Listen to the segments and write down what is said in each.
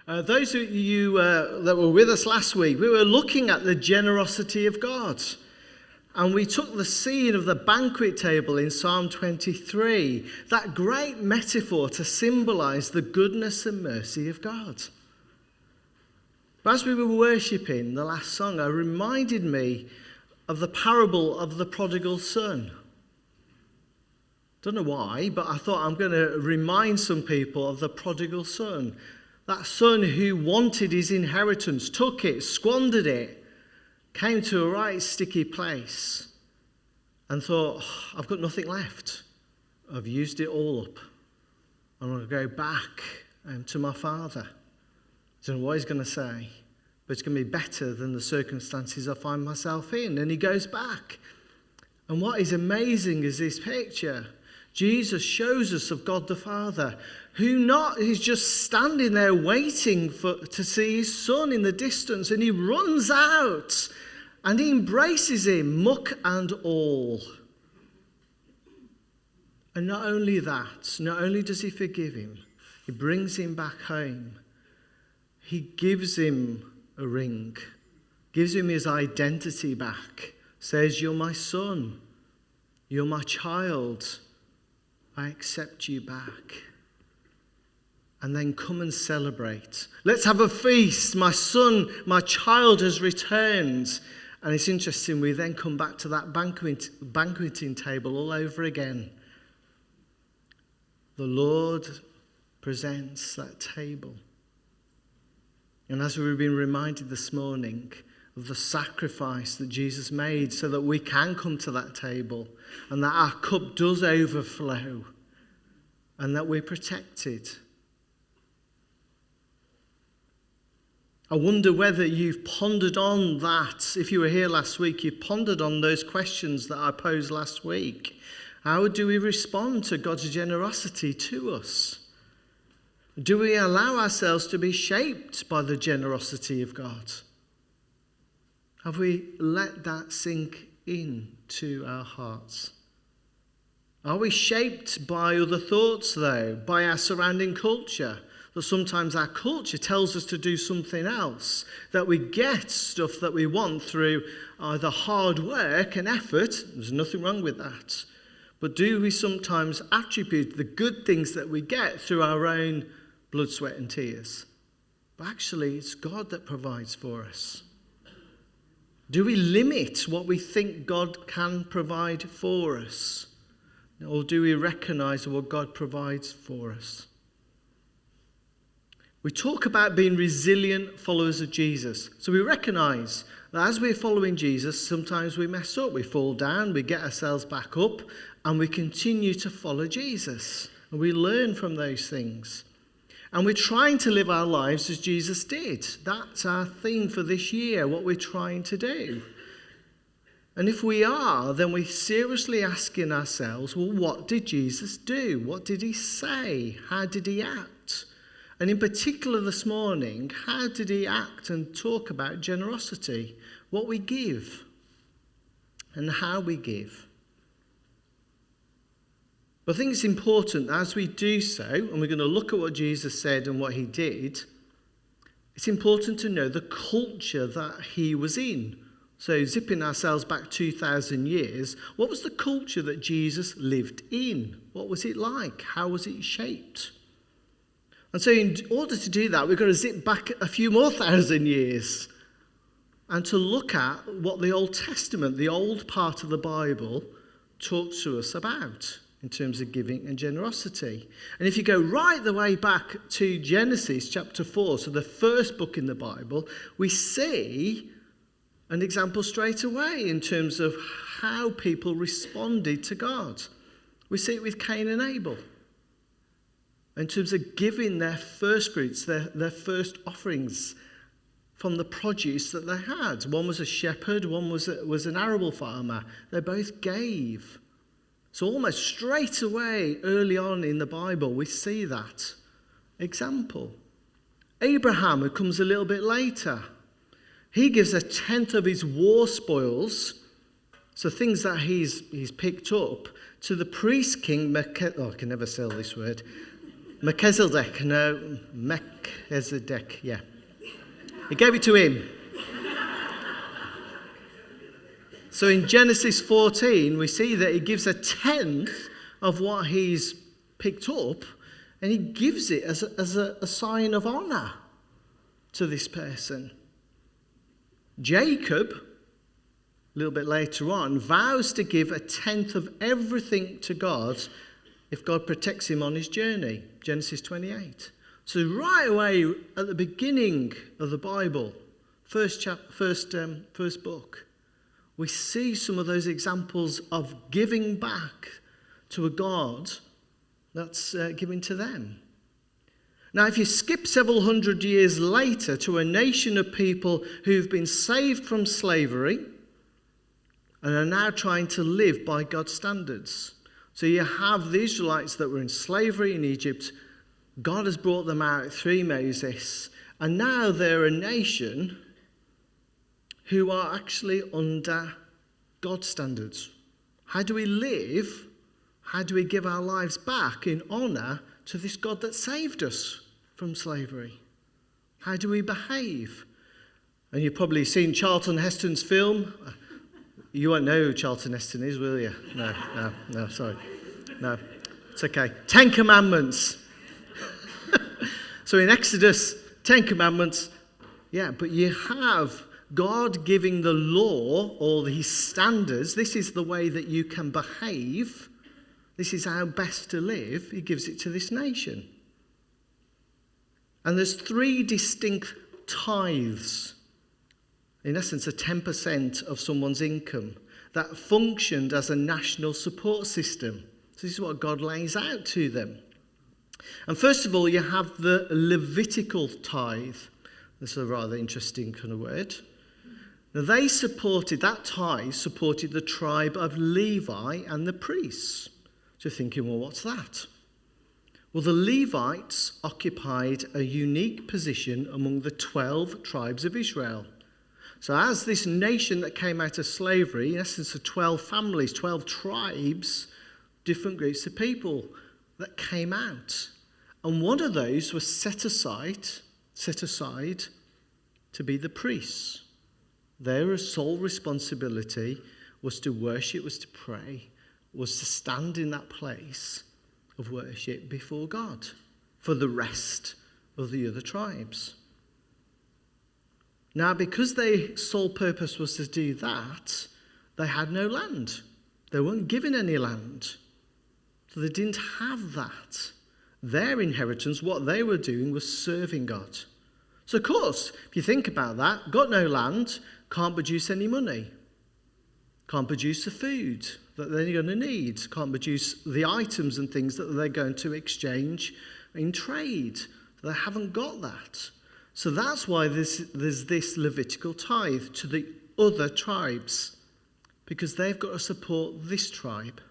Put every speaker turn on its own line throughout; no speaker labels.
Those of you that were with us last week, we were looking at the generosity of God. And we took the scene of the banquet table in Psalm 23, that great metaphor to symbolize the goodness and mercy of God. But as we were worshipping the last song, it reminded me of the parable of the prodigal son. Don't know why, but I thought I'm going to remind some people of the prodigal son. That son who wanted his inheritance, took it, squandered it, came to a right sticky place and thought, I've got nothing left. I've used it all up. I'm going to go back to my father. I don't know what he's going to say, but it's going to be better than the circumstances I find myself in. And he goes back. And what is amazing is this picture. Jesus shows us of God the Father, who is just standing there waiting to see his son in the distance, and he runs out and he embraces him, muck and all. And not only that, not only does he forgive him, he brings him back home. He gives him a ring, gives him his identity back, says, "You're my son, you're my child. I accept you back." And then come and celebrate. Let's have a feast. My son, my child has returned. And it's interesting, we then come back to that banqueting table all over again. The Lord presents that table. And as we've been reminded this morning of the sacrifice that Jesus made so that we can come to that table and that our cup does overflow and that we're protected. I wonder whether you've pondered on that. If you were here last week, you pondered on those questions that I posed last week. How do we respond to God's generosity to us? Do we allow ourselves to be shaped by the generosity of God? Have we let that sink into our hearts? Are we shaped by other thoughts, though, by our surrounding culture? That sometimes our culture tells us to do something else, that we get stuff that we want through either hard work and effort. There's nothing wrong with that. But do we sometimes attribute the good things that we get through our own blood, sweat and tears? But actually, it's God that provides for us. Do we limit what we think God can provide for us? Or do we recognize what God provides for us? We talk about being resilient followers of Jesus. So we recognize that as we're following Jesus, sometimes we mess up, we fall down, we get ourselves back up, and we continue to follow Jesus. And we learn from those things. And we're trying to live our lives as Jesus did. That's our theme for this year, what we're trying to do. And if we are, then we're seriously asking ourselves, well, what did Jesus do? What did he say? How did he act? And in particular this morning, how did he act and talk about generosity? What we give and how we give. But I think it's important as we do so, and we're going to look at what Jesus said and what he did, it's important to know the culture that he was in. So zipping ourselves back 2,000 years, what was the culture that Jesus lived in? What was it like? How was it shaped? And so in order to do that, we've got to zip back a few more thousand years and to look at what the Old Testament, the old part of the Bible, talks to us about in terms of giving and generosity. And if you go right the way back to Genesis chapter 4, so the first book in the Bible, we see an example straight away in terms of how people responded to God. We see it with Cain and Abel. In terms of giving their first fruits, their first offerings from the produce that they had. One was a shepherd, one was an arable farmer. They both gave. So almost straight away, early on in the Bible, we see that example. Abraham, who comes a little bit later, he gives 1/10 of his war spoils, so things that he's picked up, to the priest king, I can never say this word, Melchizedek, yeah. He gave it to him. So in Genesis 14, we see that he gives a tenth of what he's picked up, and he gives it as a sign of honor to this person. Jacob, a little bit later on, vows to give a tenth of everything to God if God protects him on his journey. Genesis 28. So right away at the beginning of the Bible, first book, we see some of those examples of giving back to a God that's giving to them. Now, if you skip several hundred years later to a nation of people who've been saved from slavery and are now trying to live by God's standards. So you have the Israelites that were in slavery in Egypt. God has brought them out through Moses. And now they're a nation who are actually under God's standards. How do we live? How do we give our lives back in honour to this God that saved us from slavery? How do we behave? And you've probably seen Charlton Heston's film. You won't know who Charlton Heston is, will you? No, sorry. No, it's okay. 10 Commandments. So in Exodus, 10 Commandments, yeah, but you have God giving the law or his standards. This is the way that you can behave. This is how best to live. He gives it to this nation. And there's 3 distinct tithes. In essence, a 10% of someone's income that functioned as a national support system. So this is what God lays out to them. And first of all, you have the Levitical tithe. This is a rather interesting kind of word. Now, that tithe supported the tribe of Levi and the priests. So you're thinking, well, what's that? Well, the Levites occupied a unique position among the 12 tribes of Israel. So as this nation that came out of slavery, in essence, the 12 families, 12 tribes, different groups of people that came out. And one of those was set aside to be the priests. Their sole responsibility was to worship, was to pray, was to stand in that place of worship before God for the rest of the other tribes. Now, because their sole purpose was to do that, they had no land. They weren't given any land. So they didn't have that. Their inheritance, what they were doing, was serving God. So, of course, if you think about that, got no land, can't produce any money, can't produce the food that they're going to need, can't produce the items and things that they're going to exchange in trade. They haven't got that. So that's why there's this Levitical tithe to the other tribes, because they've got to support this tribe.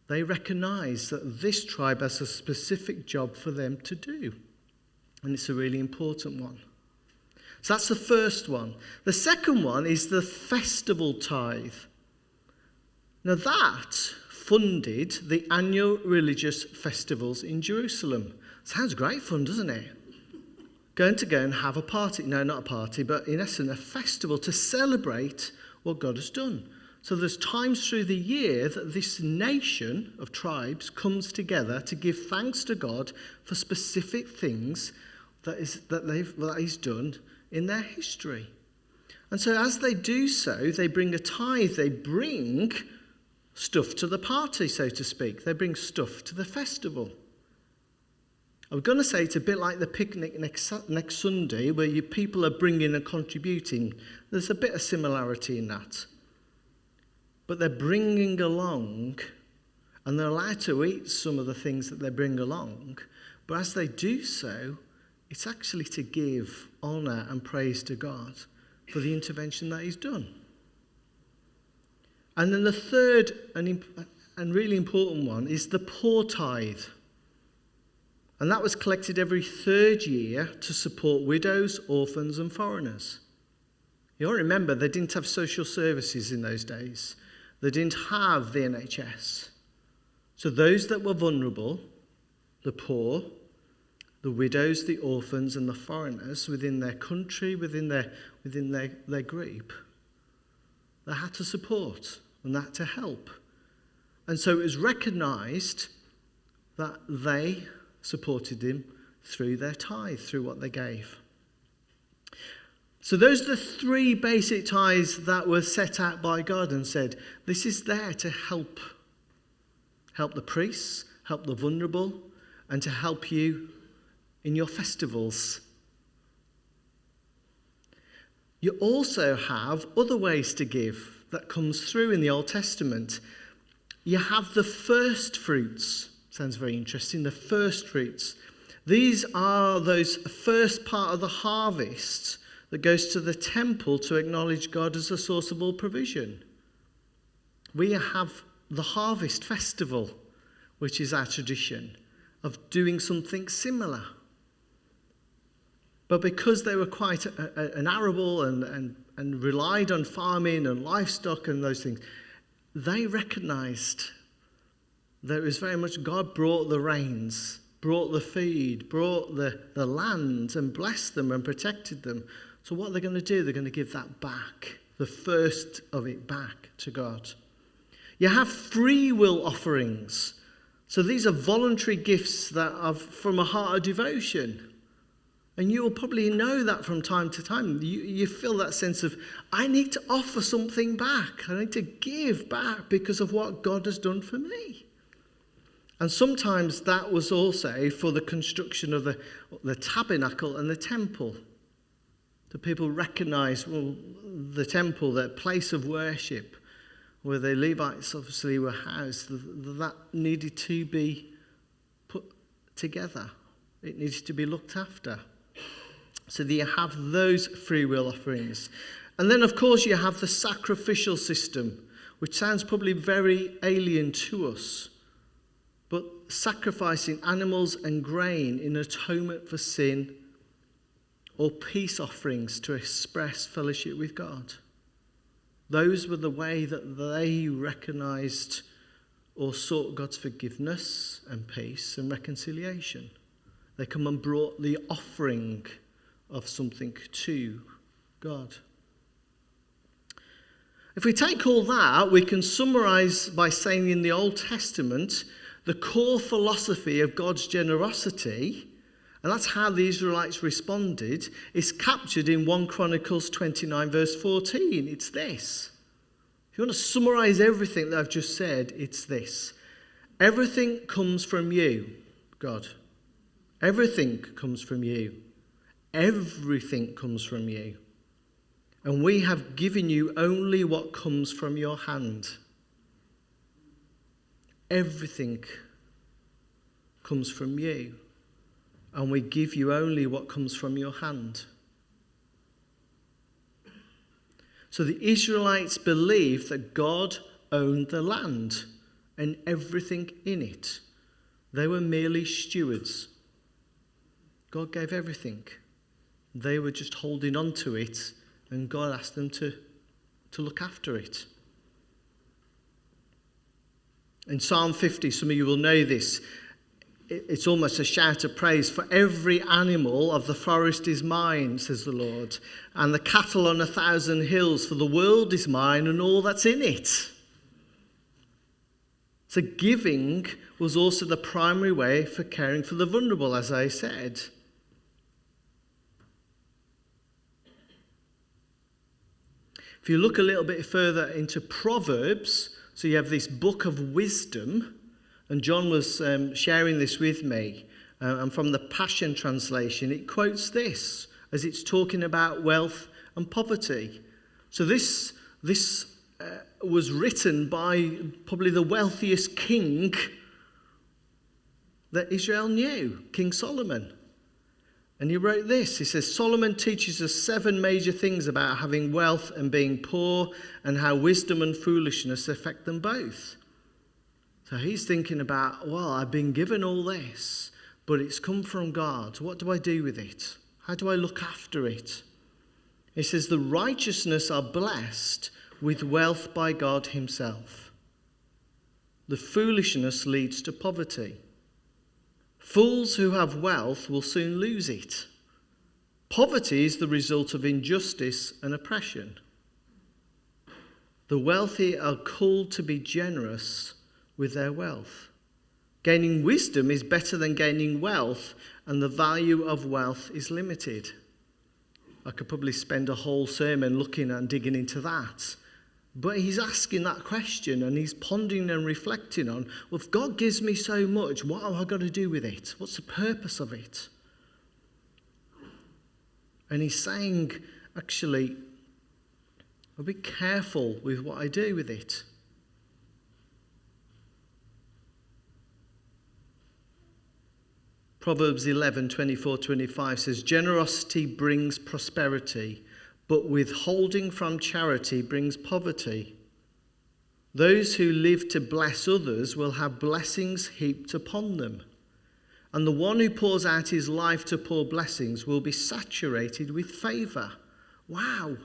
They recognise that this tribe has a specific job for them to do. And it's a really important one. So that's the first one. The second one is the festival tithe. Now that funded the annual religious festivals in Jerusalem. Sounds great fun, doesn't it? Going to go and have a party. No, not a party, but in essence a festival to celebrate what God has done. So there's times through the year that this nation of tribes comes together to give thanks to God for specific things that he's done in their history. And so as they do so, they bring a tithe, they bring stuff to the party, so to speak. They bring stuff to the festival. I'm going to say it's a bit like the picnic next Sunday, where people are bringing and contributing. There's a bit of similarity in that. But they're bringing along, and they're allowed to eat some of the things that they bring along. But as they do so, it's actually to give honour and praise to God for the intervention that he's done. And then the third and really important one is the poor tithe. And that was collected every third year to support widows, orphans and foreigners. You'll remember they didn't have social services in those days. They didn't have the NHS. So those that were vulnerable, the poor, the widows, the orphans, and the foreigners within their country, within their group. They had to support and they had to help. And so it was recognised that they supported him through their tithe, through what they gave. So those are the three basic tithes that were set out by God and said, this is there to help. Help the priests, help the vulnerable, and to help you in your festivals. You also have other ways to give that comes through in the Old Testament. You have the first fruits. Sounds very interesting, the first fruits. These are those first part of the harvest that goes to the temple to acknowledge God as a source of all provision. We have the harvest festival, which is our tradition of doing something similar. But because they were quite an arable and relied on farming and livestock and those things, they recognised that it was very much God brought the rains, brought the feed, brought the land and blessed them and protected them. So what they're going to do, they're going to give that back, the first of it back to God. You have free will offerings. So these are voluntary gifts that are from a heart of devotion. And you will probably know that from time to time. You feel that sense of, I need to offer something back. I need to give back because of what God has done for me. And sometimes that was also for the construction of the tabernacle and the temple. The people recognise, the temple, their place of worship, where the Levites obviously were housed, that needed to be put together. It needed to be looked after. So that you have those free will offerings. And then, of course, you have the sacrificial system, which sounds probably very alien to us. But sacrificing animals and grain in atonement for sin, or peace offerings to express fellowship with God. Those were the way that they recognised or sought God's forgiveness and peace and reconciliation. They come and brought the offering of something to God. If we take all that, we can summarise by saying in the Old Testament, the core philosophy of God's generosity, and that's how the Israelites responded, is captured in 1 Chronicles 29 verse 14. It's this. If you want to summarise everything that I've just said, it's this. Everything comes from you, God. Everything comes from you. Everything comes from you. And we have given you only what comes from your hand. Everything comes from you. And we give you only what comes from your hand. So the Israelites believed that God owned the land and everything in it. They were merely stewards. God gave everything. They were just holding on to it, and God asked them to look after it. In Psalm 50, some of you will know this, it's almost a shout of praise. For every animal of the forest is mine, says the Lord, and the cattle on 1,000 hills, for the world is mine and all that's in it. So giving was also the primary way for caring for the vulnerable, as I said. If you look a little bit further into Proverbs, so you have this book of wisdom, and John was sharing this with me, and from the Passion Translation, it quotes this as it's talking about wealth and poverty. So this was written by probably the wealthiest king that Israel knew, King Solomon. And he wrote this. He says, Solomon teaches us 7 major things about having wealth and being poor, and how wisdom and foolishness affect them both. So he's thinking about, well, I've been given all this, but it's come from God. What do I do with it? How do I look after it? He says, the righteousness are blessed with wealth by God himself. The foolishness leads to poverty. Fools who have wealth will soon lose it. Poverty is the result of injustice and oppression. The wealthy are called to be generous with their wealth. Gaining wisdom is better than gaining wealth, and the value of wealth is limited. I could probably spend a whole sermon looking and digging into that. But he's asking that question and he's pondering and reflecting on, well, if God gives me so much, what have I got to do with it? What's the purpose of it? And he's saying, actually, I'll be careful with what I do with it. Proverbs 11:24-25 says, generosity brings prosperity, but withholding from charity brings poverty. Those who live to bless others will have blessings heaped upon them. And the one who pours out his life to pour blessings will be saturated with favour. Wow.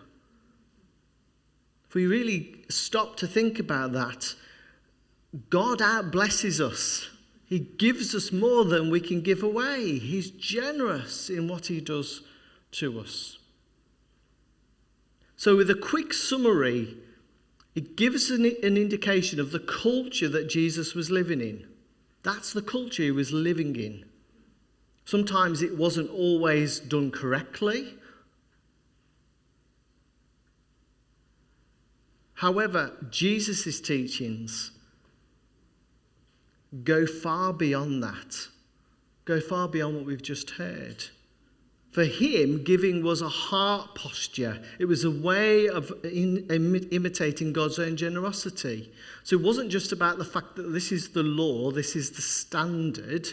If we really stop to think about that, God outblesses us. He gives us more than we can give away. He's generous in what he does to us. So with a quick summary, it gives an indication of the culture that Jesus was living in. That's the culture he was living in. Sometimes it wasn't always done correctly. However, Jesus' teachings go far beyond that. Go far beyond what we've just heard. For him, giving was a heart posture. It was a way of imitating God's own generosity. So it wasn't just about the fact that this is the law, this is the standard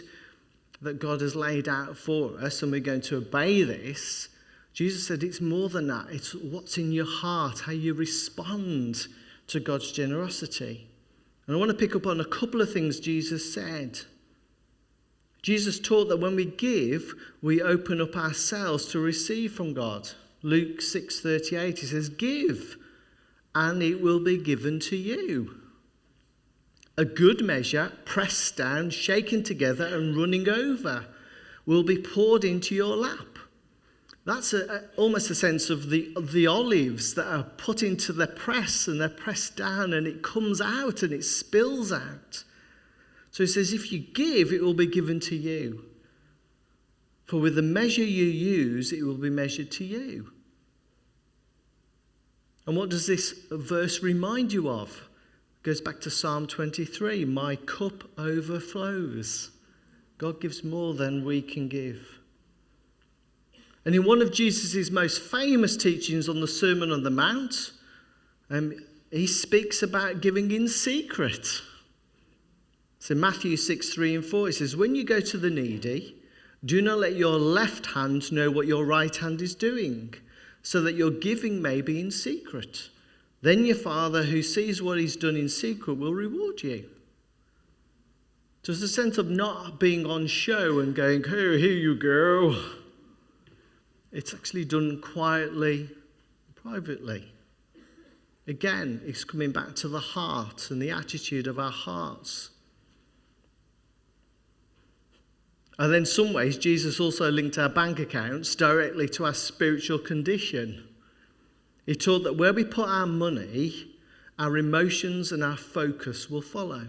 that God has laid out for us, and we're going to obey this. Jesus said it's more than that. It's what's in your heart, how you respond to God's generosity. And I want to pick up on a couple of things Jesus said. Jesus taught that when we give, we open up ourselves to receive from God. Luke 6:38, he says, give, and it will be given to you. A good measure, pressed down, shaken together, and running over, will be poured into your lap. That's almost a sense of the olives that are put into the press, and they're pressed down, and it comes out, and it spills out. So he says, if you give, it will be given to you. For with the measure you use, it will be measured to you. And what does this verse remind you of? It goes back to Psalm 23. My cup overflows. God gives more than we can give. And in one of Jesus' most famous teachings on the Sermon on the Mount, he speaks about giving in secret. So Matthew 6:3-4, it says, when you go to the needy, do not let your left hand know what your right hand is doing, so that your giving may be in secret. Then your Father who sees what is done in secret will reward you. So there's a sense of not being on show and going, hey, here you go. It's actually done quietly, privately. Again, it's coming back to the heart and the attitude of our hearts. And then in some ways, Jesus also linked our bank accounts directly to our spiritual condition. He taught that where we put our money, our emotions and our focus will follow.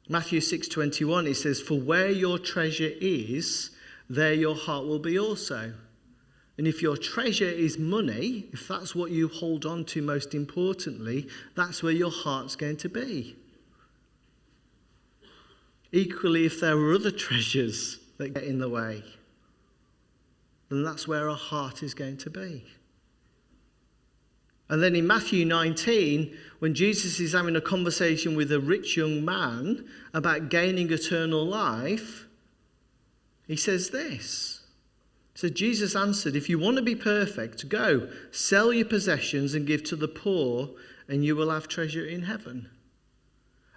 Matthew 6:21, it says, for where your treasure is, there your heart will be also. And if your treasure is money, if that's what you hold on to most importantly, that's where your heart's going to be. Equally, if there are other treasures that get in the way, then that's where our heart is going to be. And then in Matthew 19, when Jesus is having a conversation with a rich young man about gaining eternal life, he says this. So Jesus answered, if you want to be perfect, go, sell your possessions and give to the poor, and you will have treasure in heaven.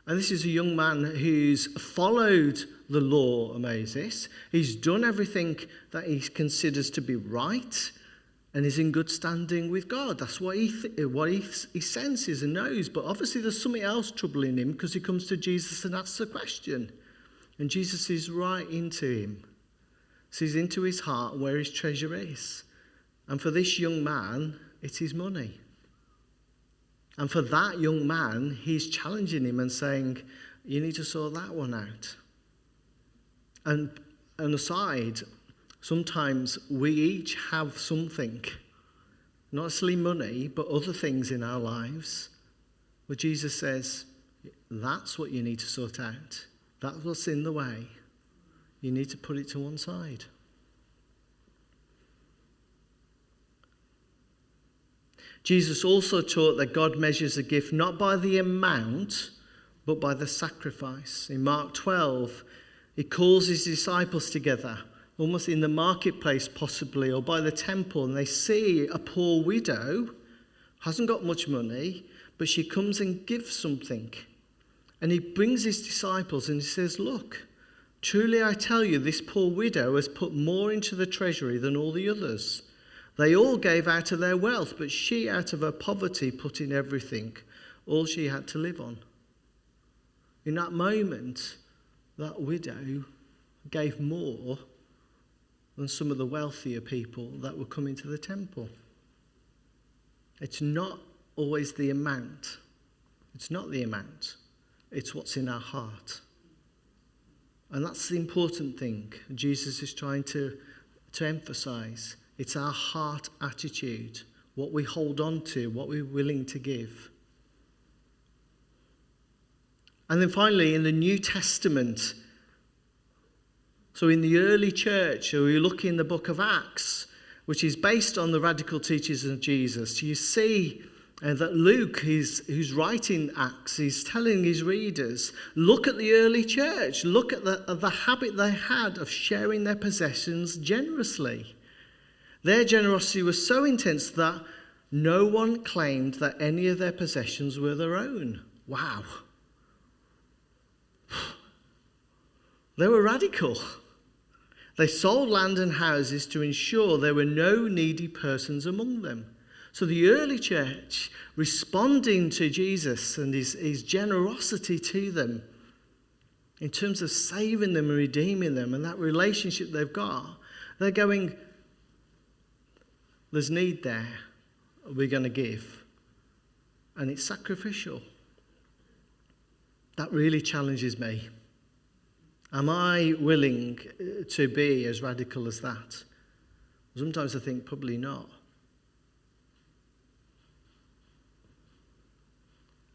And this is a young man who's followed the law of Moses. He's done everything that he considers to be right, and is in good standing with God. That's what he senses and knows. But obviously there's something else troubling him, because he comes to Jesus and asks a question. And Jesus sees right into him, sees into his heart where his treasure is. And for this young man, it's his money. And for that young man, he's challenging him and saying, you need to sort that one out. And aside, sometimes we each have something, not necessarily money, but other things in our lives, where Jesus says, that's what you need to sort out. That's what's in the way. You need to put it to one side. Jesus also taught that God measures a gift not by the amount, but by the sacrifice. In Mark 12, he calls his disciples together, almost in the marketplace possibly, or by the temple, and they see a poor widow, hasn't got much money, but she comes and gives something. And he brings his disciples and he says, look, truly I tell you, this poor widow has put more into the treasury than all the others. They all gave out of their wealth, but she out of her poverty put in everything, all she had to live on. In that moment, that widow gave more than some of the wealthier people that were coming to the temple. It's not always the amount. It's not the amount. It's what's in our heart. And that's the important thing Jesus is trying to emphasize. It's our heart attitude, what we hold on to, what we're willing to give. And then finally, in the New Testament, so in the early church, so we look in the book of Acts, which is based on the radical teachings of Jesus, you see that Luke, who's writing Acts, is telling his readers, look at the early church, look at the habit they had of sharing their possessions generously. Their generosity was so intense that no one claimed that any of their possessions were their own. Wow. They were radical. They sold land and houses to ensure there were no needy persons among them. So the early church, responding to Jesus and his generosity to them, in terms of saving them and redeeming them and that relationship they've got, they're going, there's need there, we're going to give. And it's sacrificial. That really challenges me. Am I willing to be as radical as that? Sometimes I think probably not.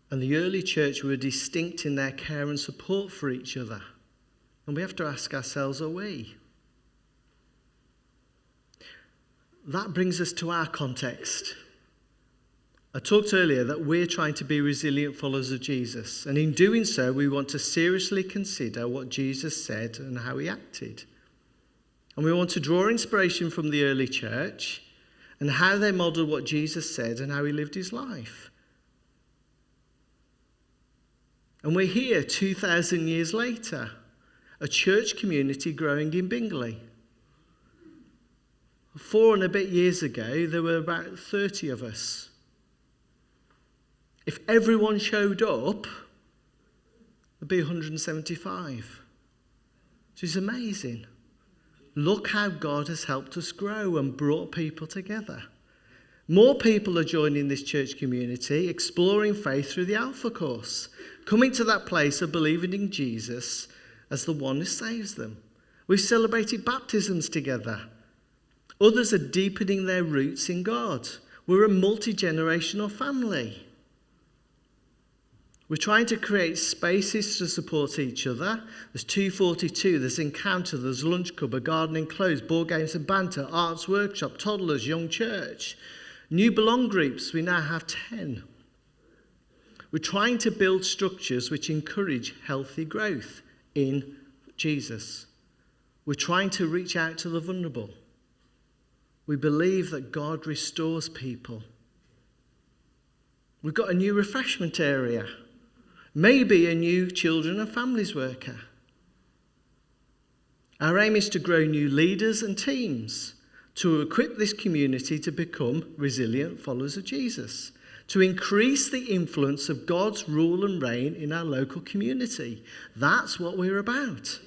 And the early church were distinct in their care and support for each other. And we have to ask ourselves, are we? That brings us to our context. I talked earlier that we're trying to be resilient followers of Jesus. And in doing so, we want to seriously consider what Jesus said and how he acted. And we want to draw inspiration from the early church and how they modelled what Jesus said and how he lived his life. And we're here 2,000 years later, a church community growing in Bingley. 4 and a bit years ago, there were about 30 of us. If everyone showed up, there'd be 175. Which is amazing. Look how God has helped us grow and brought people together. More people are joining this church community, exploring faith through the Alpha course, coming to that place of believing in Jesus as the one who saves them. We've celebrated baptisms together. Others are deepening their roots in God. We're a multi-generational family. We're trying to create spaces to support each other. There's 242, there's Encounter, there's Lunch Club, a gardening close, board games and banter, arts workshop, toddlers, young church. New Belong groups, we now have 10. We're trying to build structures which encourage healthy growth in Jesus. We're trying to reach out to the vulnerable. We believe that God restores people. We've got a new refreshment area. Maybe a new children and families worker. Our aim is to grow new leaders and teams, to equip this community to become resilient followers of Jesus, to increase the influence of God's rule and reign in our local community. That's what we're about.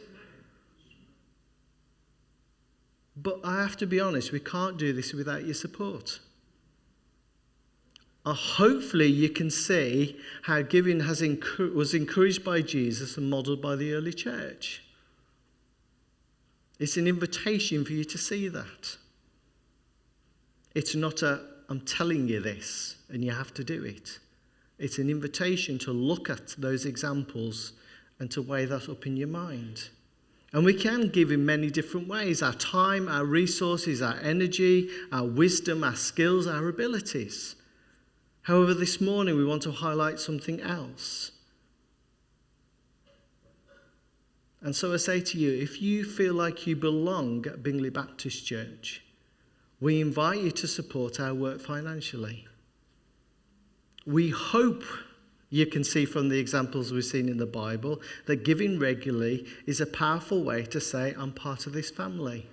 But I have to be honest, we can't do this without your support. Hopefully you can see how giving was encouraged by Jesus and modelled by the early church. It's an invitation for you to see that. It's not I'm telling you this and you have to do it. It's an invitation to look at those examples and to weigh that up in your mind. And we can give in many different ways: our time, our resources, our energy, our wisdom, our skills, our abilities. However, this morning we want to highlight something else. And so I say to you, if you feel like you belong at Bingley Baptist Church, we invite you to support our work financially. We hope you can see from the examples we've seen in the Bible that giving regularly is a powerful way to say, I'm part of this family.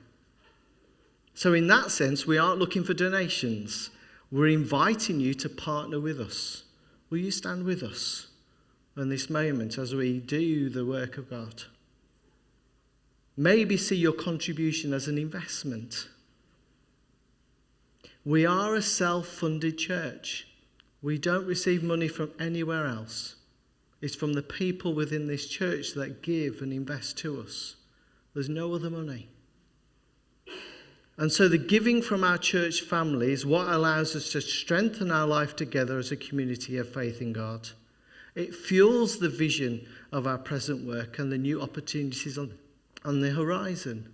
So in that sense, we aren't looking for donations. We're inviting you to partner with us. Will you stand with us in this moment as we do the work of God? Maybe see your contribution as an investment. We are a self-funded church. We don't receive money from anywhere else. It's from the people within this church that give and invest to us. There's no other money. And so the giving from our church family is what allows us to strengthen our life together as a community of faith in God. It fuels the vision of our present work and the new opportunities on the horizon.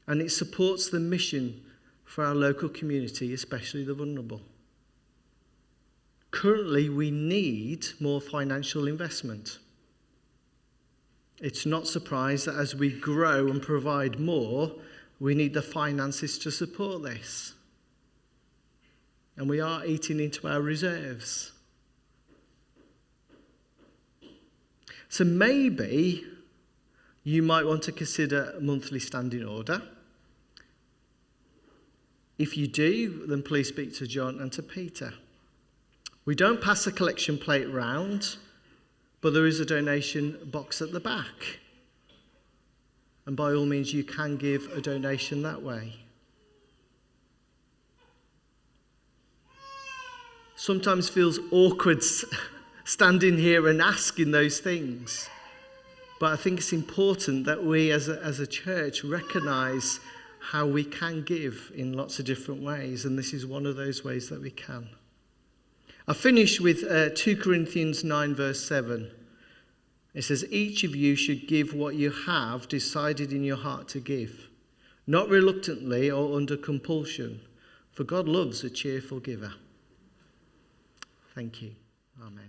And it supports the mission for our local community, especially the vulnerable. Currently, we need more financial investment. It's not surprised that as we grow and provide more, we need the finances to support this. And we are eating into our reserves. So maybe you might want to consider a monthly standing order. If you do, then please speak to John and to Peter. We don't pass a collection plate round, but there is a donation box at the back. And by all means, you can give a donation that way. Sometimes feels awkward standing here and asking those things. But I think it's important that we as a church recognise how we can give in lots of different ways. And this is one of those ways that we can. I finish with 2 Corinthians 9 verse 7. It says, each of you should give what you have decided in your heart to give, not reluctantly or under compulsion, for God loves a cheerful giver. Thank you. Amen.